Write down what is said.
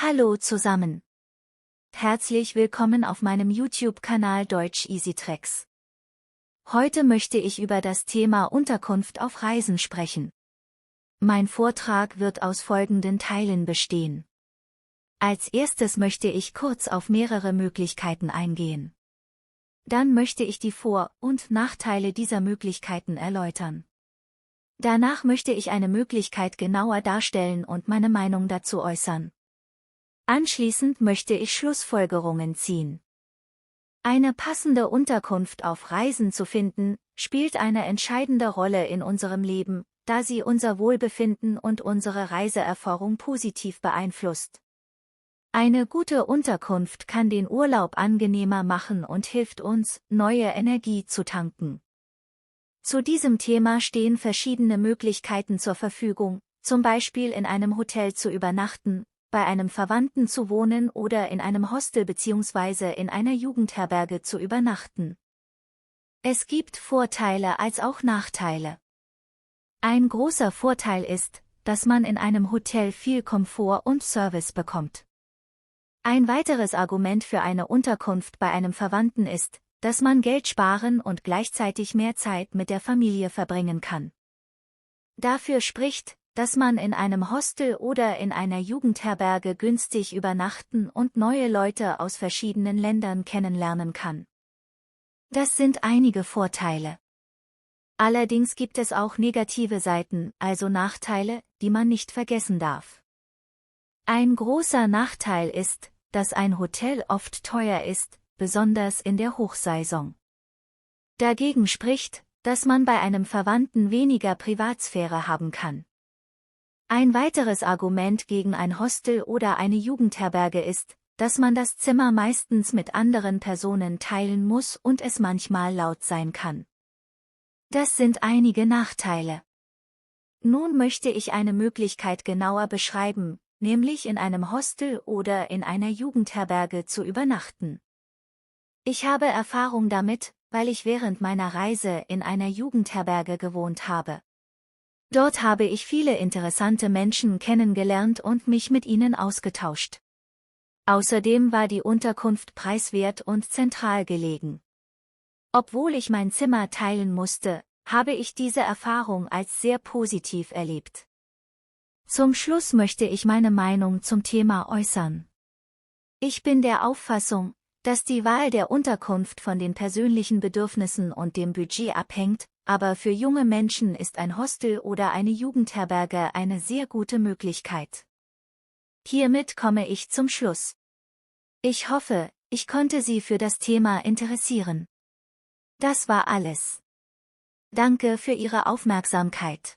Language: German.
Hallo zusammen. Herzlich willkommen auf meinem YouTube-Kanal Deutsch Easy Tricks. Heute möchte ich über das Thema Unterkunft auf Reisen sprechen. Mein Vortrag wird aus folgenden Teilen bestehen. Als erstes möchte ich kurz auf mehrere Möglichkeiten eingehen. Dann möchte ich die Vor- und Nachteile dieser Möglichkeiten erläutern. Danach möchte ich eine Möglichkeit genauer darstellen und meine Meinung dazu äußern. Anschließend möchte ich Schlussfolgerungen ziehen. Eine passende Unterkunft auf Reisen zu finden, spielt eine entscheidende Rolle in unserem Leben, da sie unser Wohlbefinden und unsere Reiseerfahrung positiv beeinflusst. Eine gute Unterkunft kann den Urlaub angenehmer machen und hilft uns, neue Energie zu tanken. Zu diesem Thema stehen verschiedene Möglichkeiten zur Verfügung, zum Beispiel in einem Hotel zu übernachten, bei einem Verwandten zu wohnen oder in einem Hostel bzw. in einer Jugendherberge zu übernachten. Es gibt Vorteile als auch Nachteile. Ein großer Vorteil ist, dass man in einem Hotel viel Komfort und Service bekommt. Ein weiteres Argument für eine Unterkunft bei einem Verwandten ist, dass man Geld sparen und gleichzeitig mehr Zeit mit der Familie verbringen kann. Dafür spricht, dass man in einem Hostel oder in einer Jugendherberge günstig übernachten und neue Leute aus verschiedenen Ländern kennenlernen kann. Das sind einige Vorteile. Allerdings gibt es auch negative Seiten, also Nachteile, die man nicht vergessen darf. Ein großer Nachteil ist, dass ein Hotel oft teuer ist, besonders in der Hochsaison. Dagegen spricht, dass man bei einem Verwandten weniger Privatsphäre haben kann. Ein weiteres Argument gegen ein Hostel oder eine Jugendherberge ist, dass man das Zimmer meistens mit anderen Personen teilen muss und es manchmal laut sein kann. Das sind einige Nachteile. Nun möchte ich eine Möglichkeit genauer beschreiben, nämlich in einem Hostel oder in einer Jugendherberge zu übernachten. Ich habe Erfahrung damit, weil ich während meiner Reise in einer Jugendherberge gewohnt habe. Dort habe ich viele interessante Menschen kennengelernt und mich mit ihnen ausgetauscht. Außerdem war die Unterkunft preiswert und zentral gelegen. Obwohl ich mein Zimmer teilen musste, habe ich diese Erfahrung als sehr positiv erlebt. Zum Schluss möchte ich meine Meinung zum Thema äußern. Ich bin der Auffassung, dass die Wahl der Unterkunft von den persönlichen Bedürfnissen und dem Budget abhängt, aber für junge Menschen ist ein Hostel oder eine Jugendherberge eine sehr gute Möglichkeit. Hiermit komme ich zum Schluss. Ich hoffe, ich konnte Sie für das Thema interessieren. Das war alles. Danke für Ihre Aufmerksamkeit.